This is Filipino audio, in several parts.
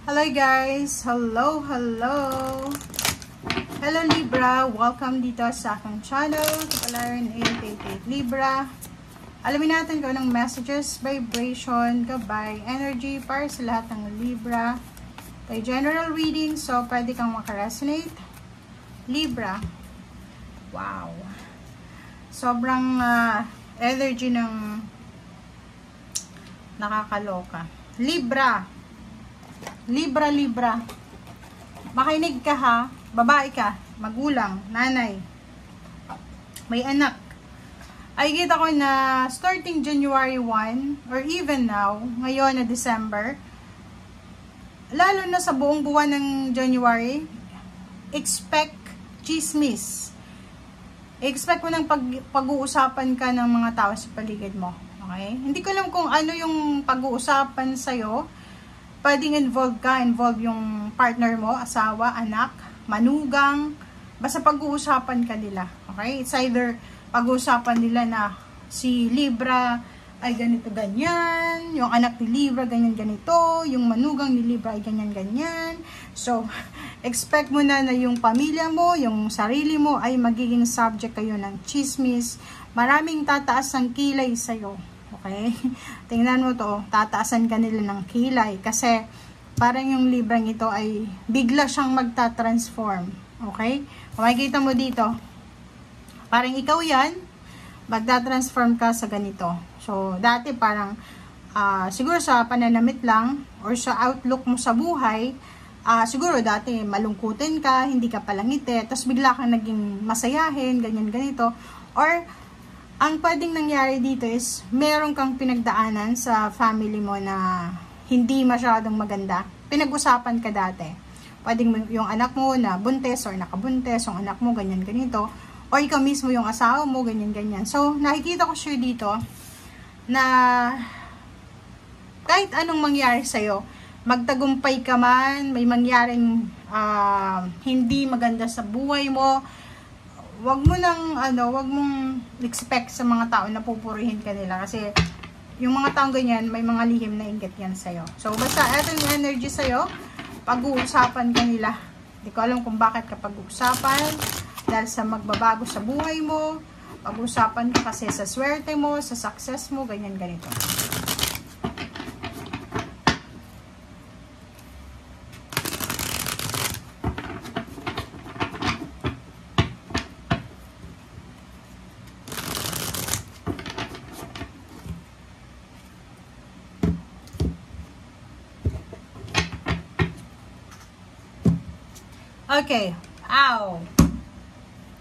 Hello guys! Hello! Hello Libra! Welcome dito sa aking channel. Kapalaran 888 Libra. Alamin natin kung anong messages, vibration, gabay, energy para sa lahat ng Libra. Kay general reading, so pwede kang makaresonate. Libra. Wow! Sobrang energy ng nakakaloka. Libra. Makinig ka ha. Babae ka. Magulang. Nanay. May anak. Ay kita ko na starting January 1 or even now, ngayon na December, lalo na sa buong buwan ng January, expect chismis. Expect mo ng pag-uusapan ka ng mga tao sa paligid mo. Okay? Hindi ko alam kung ano yung pag-uusapan sa'yo. Pwedeng involve yung partner mo, asawa, anak, manugang, basta pag-uusapan ka nila. Okay? It's either pag-uusapan nila na si Libra ay ganito-ganyan, yung anak ni Libra ganyan-ganito, yung manugang ni Libra ay ganyan-ganyan. So, expect mo na yung pamilya mo, yung sarili mo ay magiging subject kayo ng chismis. Maraming tataas ang kilay sa'yo. Okay? Tingnan mo to, tataasan ka nila ng kilay kasi parang yung librang ito ay bigla siyang magta-transform. Okay? Kung makikita mo dito, parang ikaw yan, magta-transform ka sa ganito. So, dati parang siguro sa pananamit lang or sa outlook mo sa buhay, siguro dati malungkutin ka, hindi ka palangiti, tapos bigla kang naging masayahin, ganyan ganito. Or ang pwedeng nangyari dito is, meron kang pinagdaanan sa family mo na hindi masyadong maganda. Pinag-usapan ka dati. Pwedeng yung anak mo na buntes or nakabuntes, yung anak mo ganyan ganito. O ikaw mismo yung asawa mo, ganyan ganyan. So, nakikita ko sure dito na kahit anong mangyari sa'yo, magtagumpay ka man, may mangyaring hindi maganda sa buhay mo, wag mong expect sa mga tao na pupurihin ka nila kasi yung mga taong ganyan, may mga lihim na inggit yan sa'yo. So, basta eto yung energy sa'yo, pag-uusapan ka nila. Hindi ko alam kung bakit ka pag-uusapan, dahil sa magbabago sa buhay mo, pag-uusapan ka kasi sa swerte mo, sa success mo, ganyan ganito. Okay. Ow!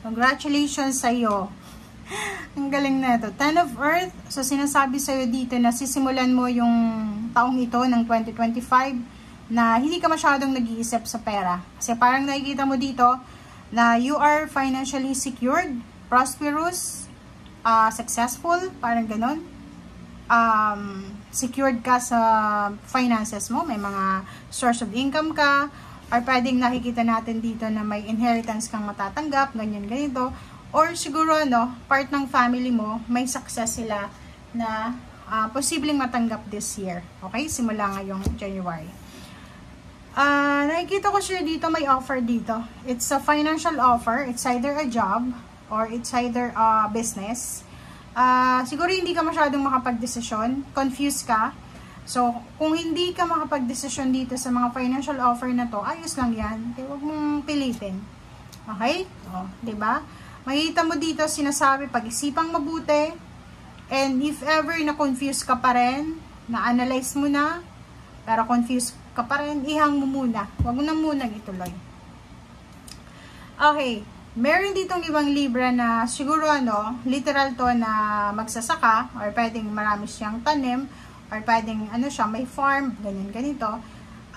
Congratulations sa'yo. Ang galing na ito. Ten of Earth. So, sinasabi sa'yo dito na sisimulan mo yung taong ito ng 2025 na hindi ka masyadong nag-iisip sa pera. Kasi parang nakikita mo dito na you are financially secured, prosperous, successful, parang ganon. Secured ka sa finances mo. May mga source of income ka. Or pwedeng nakikita natin dito na may inheritance kang matatanggap, ganyan, ganito. Or siguro, part ng family mo, may success sila na posibleng matanggap this year. Okay? Simula ngayong January. Nakikita ko siya dito, may offer dito. It's a financial offer. It's either a job or it's either a business. Siguro hindi ka masyadong makapag-desisyon. Confused ka. So, kung hindi ka makapag-desisyon dito sa mga financial offer na to, ayos lang yan. Okay, huwag mong pilitin. Okay? O, diba? Makikita mo dito, sinasabi, pag-isipang mabuti. And if ever na-confuse ka pa rin, na-analyze mo na, pero confused ka pa rin, ihang mo muna. Huwag mo na munang ituloy. Okay. Meron ditong ibang Libra na siguro literal to na magsasaka, or pwedeng marami siyang tanim, or pwedeng siya, may farm, ganyan, ganito.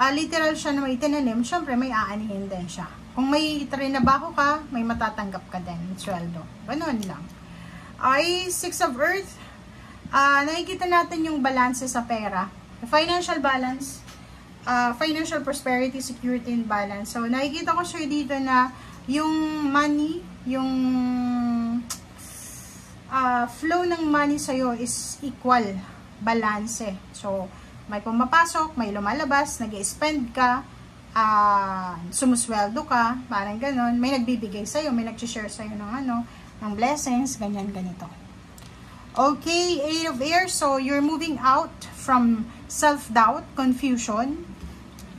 Literal siya na may tinanim, syempre may aanihin din siya. Kung may trinabaho ka, may matatanggap ka din, sweldo. Ganun lang. Ay, Six of Earth, nakikita natin yung balance sa pera. Financial balance, financial prosperity, security, and balance. So, nakikita ko siya dito na yung money, yung flow ng money sa'yo is equal. Balance. So, May pumapasok, may lumalabas, nag-spend ka, sumusweldo ka, parang ganon. May nagbibigay sa'yo, may nag-share sa'yo ng blessings, ganyan, ganito. Okay, 8 of air. So, you're moving out from self-doubt, confusion.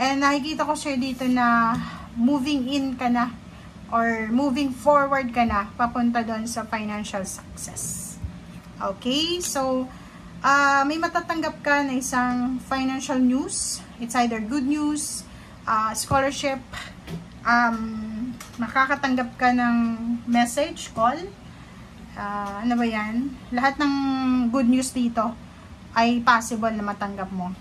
And nakikita ko sir dito na moving in ka na or moving forward ka na papunta doon sa financial success. Okay, so may matatanggap ka na isang financial news. It's either good news, scholarship, makakatanggap ka ng message, call. Ano ba yan? Lahat ng good news dito ay possible na matanggap mo.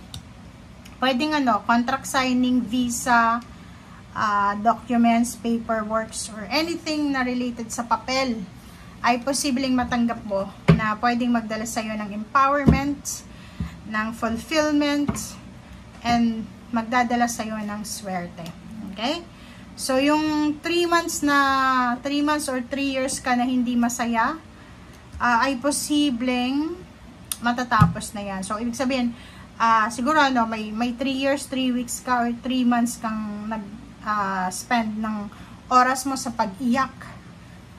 Pwedeng contract signing, visa, documents, paperworks, or anything na related sa papel ay posibleng matanggap mo na pwedeng magdala sa'yo ng empowerment, ng fulfillment, and magdadala sa'yo ng swerte. Okay? So, yung 3 months or 3 years ka na hindi masaya, ay posibleng matatapos na yan. So, ibig sabihin, siguro may 3 years, 3 weeks ka, or 3 months kang nag-spend ng oras mo sa pag-iyak.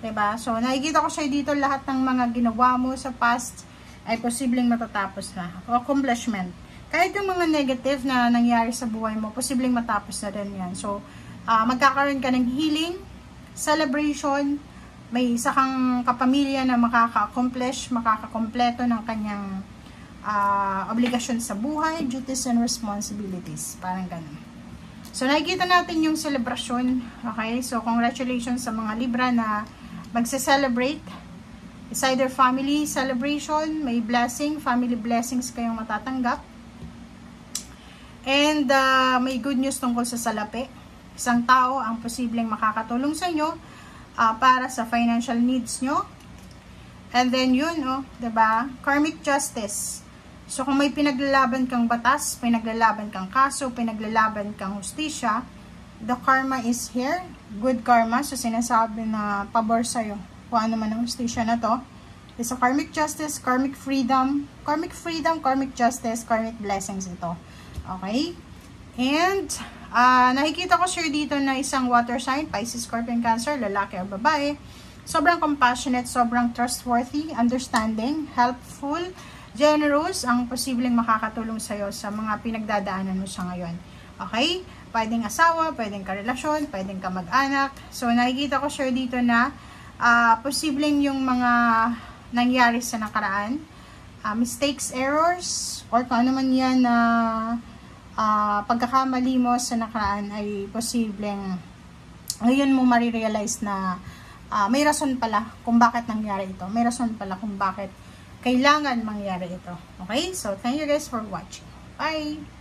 Diba? So, nakikita ko siya dito lahat ng mga ginawa mo sa past ay posibleng matatapos na. O accomplishment. Kahit yung mga negative na nangyari sa buhay mo, posibleng matapos na rin yan. So, magkakaroon ka ng healing, celebration, may isa kang kapamilya na makaka-accomplish, makakakompleto ng kanyang obligasyon sa buhay, duties and responsibilities. Parang ganun. So, nakikita natin yung celebration. Okay? So, congratulations sa mga Libra na magse-celebrate. It's either family celebration, may blessing, family blessings kayong matatanggap. And may good news tungkol sa salapi. Isang tao ang posibleng makakatulong sa inyo para sa financial needs nyo. And then yun, diba? Karmic justice. So kung may pinaglalaban kang batas, pinaglalaban kang kaso, pinaglalaban kang hustisya, the karma is here. Good karma. So sinasabi na pabor sa'yo kung ano man ang hustisya na to. It's a karmic justice, karmic freedom, karmic justice, karmic blessings ito. Okay? And nakikita ko sir dito na isang water sign, Pisces, Scorpion, Cancer, lalaki o babae. Sobrang compassionate, sobrang trustworthy, understanding, helpful, generous, ang posibleng makakatulong sa'yo sa mga pinagdadaanan mo sa ngayon. Okay? Pwedeng asawa, pwedeng karelasyon, pwedeng kamag-anak. So, nakikita ko sure dito na posibleng yung mga nangyari sa nakaraan, mistakes, errors, or kung ano man yan na pagkakamali mo sa nakaraan ay posibleng ngayon mo marirealize na may rason pala kung bakit nangyari ito. May rason pala kung bakit kailangan mangyari ito. Okay? So, thank you guys for watching. Bye!